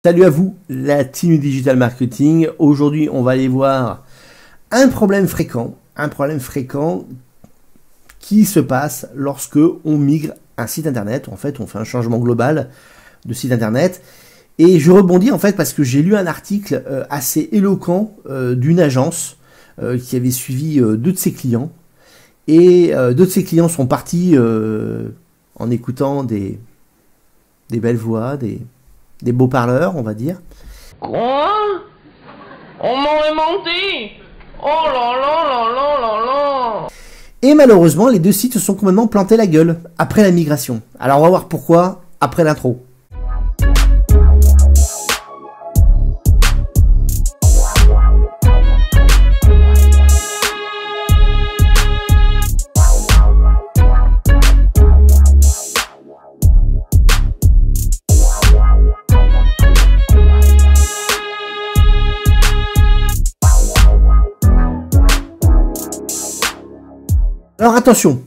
Salut à vous, la team du digital marketing. Aujourd'hui, on va aller voir un problème fréquent qui se passe lorsque on migre un site internet. En fait, on fait un changement global de site internet. Et je rebondis en fait parce que j'ai lu un article assez éloquent d'une agence qui avait suivi deux de ses clients. Et deux de ses clients sont partis en écoutant des belles voix, des beaux parleurs, on va dire. Quoi? On m'aurait menti? Oh là là là là là là! Et malheureusement, les deux sites se sont complètement plantés la gueule après la migration. Alors on va voir pourquoi après l'intro. Alors attention,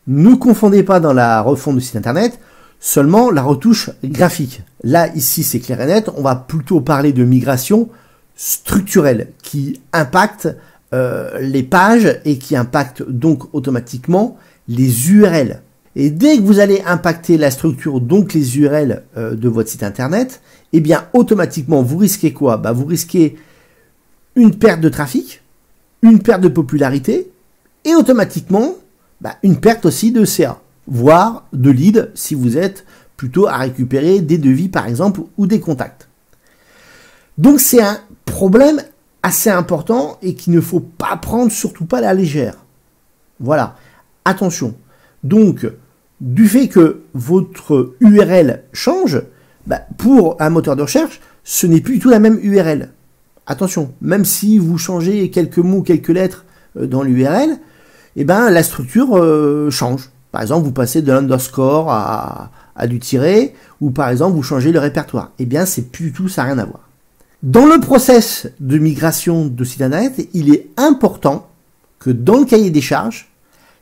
ne confondez pas dans la refonte du site internet seulement la retouche graphique. Là, ici, c'est clair et net, on va plutôt parler de migration structurelle qui impacte les pages et qui impacte donc automatiquement les URL. Et dès que vous allez impacter la structure, donc les URL de votre site internet, eh bien automatiquement, vous risquez quoi? Vous risquez une perte de trafic, une perte de popularité, et automatiquement, une perte aussi de CA, voire de lead si vous êtes plutôt à récupérer des devis par exemple ou des contacts. Donc c'est un problème assez important et qu'il ne faut pas prendre surtout pas à la légère. Voilà, attention. Donc, du fait que votre URL change, pour un moteur de recherche, ce n'est plus du tout la même URL. Attention, même si vous changez quelques mots, quelques lettres dans l'URL, la structure change. Par exemple, vous passez de l'underscore à du tiret, ou par exemple, vous changez le répertoire. C'est plus du tout, ça n'a rien à voir. Dans le process de migration de site internet, il est important que dans le cahier des charges,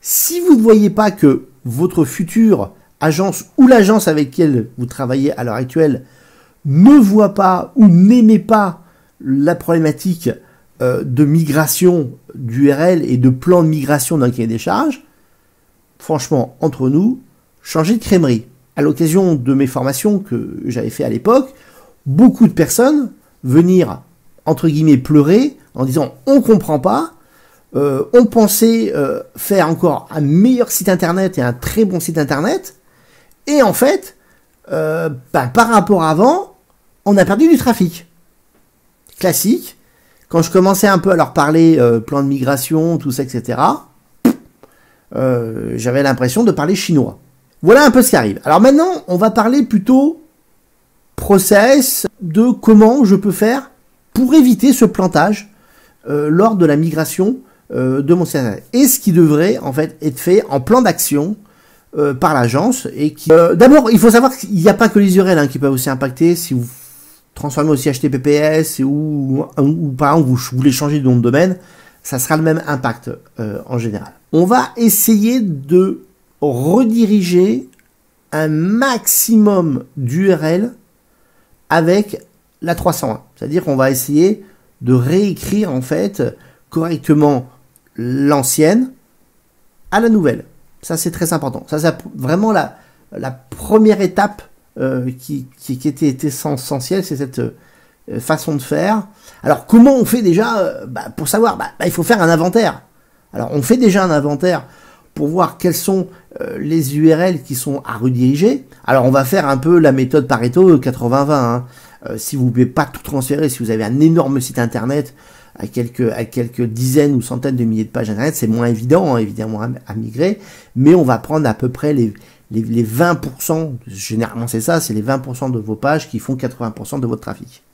si vous ne voyez pas que votre future agence ou l'agence avec laquelle vous travaillez à l'heure actuelle ne voit pas ou n'aimait pas la problématique de migration d'URL et de plan de migration dans le cahier des charges, franchement, entre nous, changez de crèmerie. À l'occasion de mes formations que j'avais fait à l'époque, beaucoup de personnes venir, entre guillemets, pleurer en disant « on comprend pas, on pensait faire encore un meilleur site internet et un très bon site internet, et en fait, par rapport à avant, on a perdu du trafic. » Classique. Quand je commençais un peu à leur parler plan de migration, tout ça, etc., j'avais l'impression de parler chinois. Voilà un peu ce qui arrive. Alors maintenant, on va parler plutôt process de comment je peux faire pour éviter ce plantage lors de la migration de mon site internet. Et ce qui devrait en fait être fait en plan d'action par l'agence. Et qui d'abord, il faut savoir qu'il n'y a pas que les URL qui peuvent aussi impacter. Si vous transformer aussi HTTPS ou par exemple vous voulez changer de nom de domaine, ça sera le même impact en général. On va essayer de rediriger un maximum d'URL avec la 301. C'est-à-dire qu'on va essayer de réécrire en fait correctement l'ancienne à la nouvelle. Ça c'est très important. Ça c'est vraiment la première étape qui était essentiel, c'est cette façon de faire. Alors comment on fait déjà pour savoir, il faut faire un inventaire. Alors on fait déjà un inventaire pour voir quelles sont les URL qui sont à rediriger. Alors on va faire un peu la méthode Pareto 80-20. Si vous ne pouvez pas tout transférer, si vous avez un énorme site internet à quelques dizaines ou centaines de milliers de pages internet, c'est moins évident évidemment à migrer, mais on va prendre à peu près les 20%, généralement c'est ça, c'est les 20% de vos pages qui font 80% de votre trafic.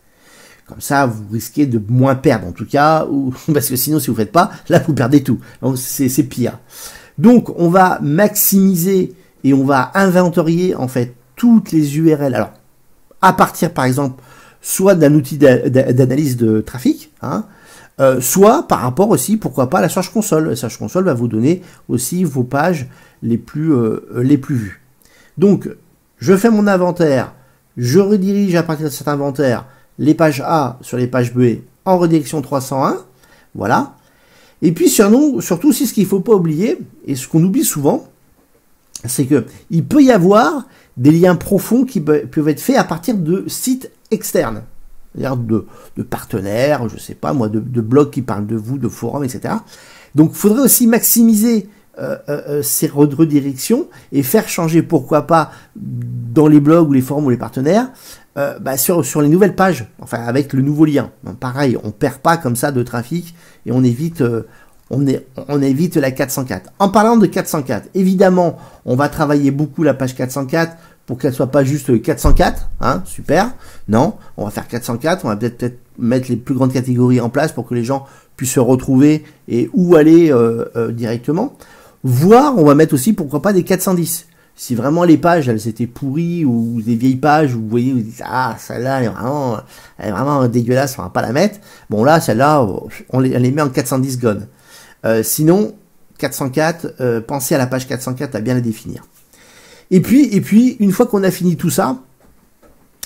Comme ça, vous risquez de moins perdre en tout cas, parce que sinon si vous ne faites pas, là vous perdez tout. Donc c'est pire. Donc on va maximiser et on va inventorier en fait toutes les URL. Alors à partir par exemple soit d'un outil d'analyse de trafic, soit par rapport aussi, pourquoi pas, à la Search Console. La Search Console va vous donner aussi vos pages les plus vues. Donc, je fais mon inventaire je redirige à partir de cet inventaire les pages A sur les pages B en redirection 301, voilà. Et puis surtout aussi ce qu'il ne faut pas oublier, et ce qu'on oublie souvent, c'est que il peut y avoir des liens profonds qui peuvent être faits à partir de sites externes, c'est-à-dire de partenaires, je sais pas moi, de blogs qui parlent de vous, de forums, etc. Donc il faudrait aussi maximiser ces redirections et faire changer, pourquoi pas, dans les blogs ou les forums ou les partenaires, sur les nouvelles pages, enfin avec le nouveau lien. Donc, pareil, on perd pas comme ça de trafic et on évite la 404. En parlant de 404, évidemment, on va travailler beaucoup la page 404 pour qu'elle soit pas juste 404, hein, super. Non, on va faire 404, on va peut-être mettre les plus grandes catégories en place pour que les gens puissent se retrouver et où aller directement. Voire, on va mettre aussi, pourquoi pas, des 410. Si vraiment les pages, elles étaient pourries, ou des vieilles pages, où vous voyez, vous dites, ah, celle-là, elle est vraiment dégueulasse, on va pas la mettre. Bon, là, celle-là, on les met en 410 gone. Sinon, 404, pensez à la page 404 à bien la définir. Et puis, une fois qu'on a fini tout ça,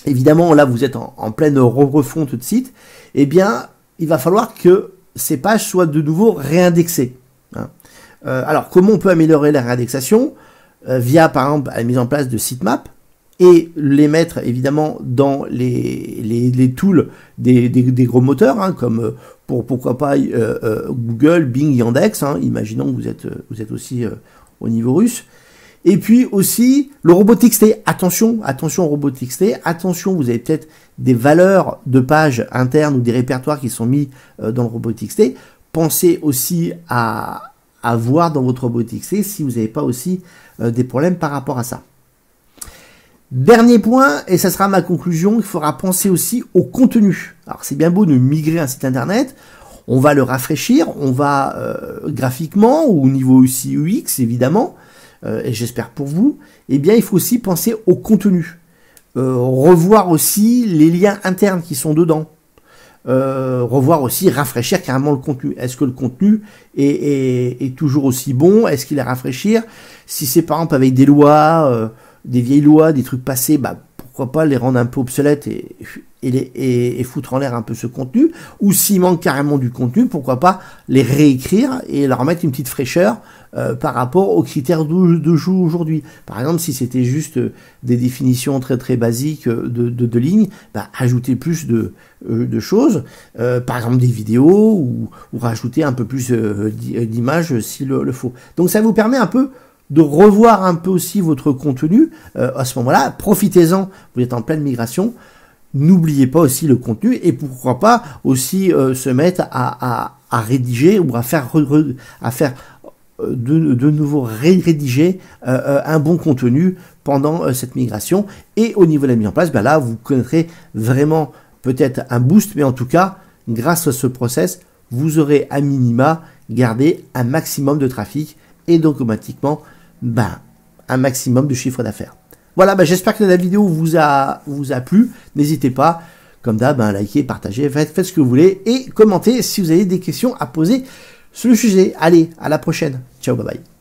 évidemment, là, vous êtes en pleine refonte de site, eh bien, il va falloir que ces pages soient de nouveau réindexées. Hein. Alors, comment on peut améliorer la réindexation? Via, par exemple, la mise en place de sitemap et les mettre, évidemment, dans les tools des gros moteurs, hein, comme pourquoi pas Google, Bing, Yandex. Hein, imaginons que vous êtes aussi au niveau russe. Et puis aussi le robot TXT. Attention au robot TXT. Attention, vous avez peut-être des valeurs de pages internes ou des répertoires qui sont mis dans le robot TXT. Pensez aussi à voir dans votre robot TXT si vous n'avez pas aussi des problèmes par rapport à ça. Dernier point, et ça sera ma conclusion, il faudra penser aussi au contenu. Alors c'est bien beau de migrer un site internet, on va le rafraîchir, on va graphiquement ou au niveau aussi UX évidemment, et j'espère pour vous, eh bien il faut aussi penser au contenu. Revoir aussi les liens internes qui sont dedans. Revoir aussi, rafraîchir carrément le contenu. Est-ce que le contenu est toujours aussi bon? Est-ce qu'il est à rafraîchir? Si c'est par exemple avec des lois, des vieilles lois, des trucs passés, pourquoi pas les rendre un peu obsolètes et foutre en l'air un peu ce contenu? Ou s'il manque carrément du contenu, pourquoi pas les réécrire et leur mettre une petite fraîcheur par rapport aux critères de jeu aujourd'hui. Par exemple, si c'était juste des définitions très très basiques de lignes, ajouter plus de choses, par exemple des vidéos ou rajouter un peu plus d'images s'il le faut. Donc ça vous permet un peu de revoir un peu aussi votre contenu à ce moment-là. Profitez-en, vous êtes en pleine migration. N'oubliez pas aussi le contenu et pourquoi pas aussi se mettre à rédiger ou à faire de nouveau rédiger un bon contenu pendant cette migration. Et au niveau de la mise en place, là vous connaîtrez vraiment peut-être un boost, mais en tout cas grâce à ce process vous aurez à minima gardé un maximum de trafic et donc automatiquement un maximum de chiffre d'affaires. Voilà, j'espère que la vidéo vous a plu. N'hésitez pas, comme d'hab, likez, partagez, faites ce que vous voulez et commentez si vous avez des questions à poser sur le sujet. Allez, à la prochaine. Ciao, bye bye.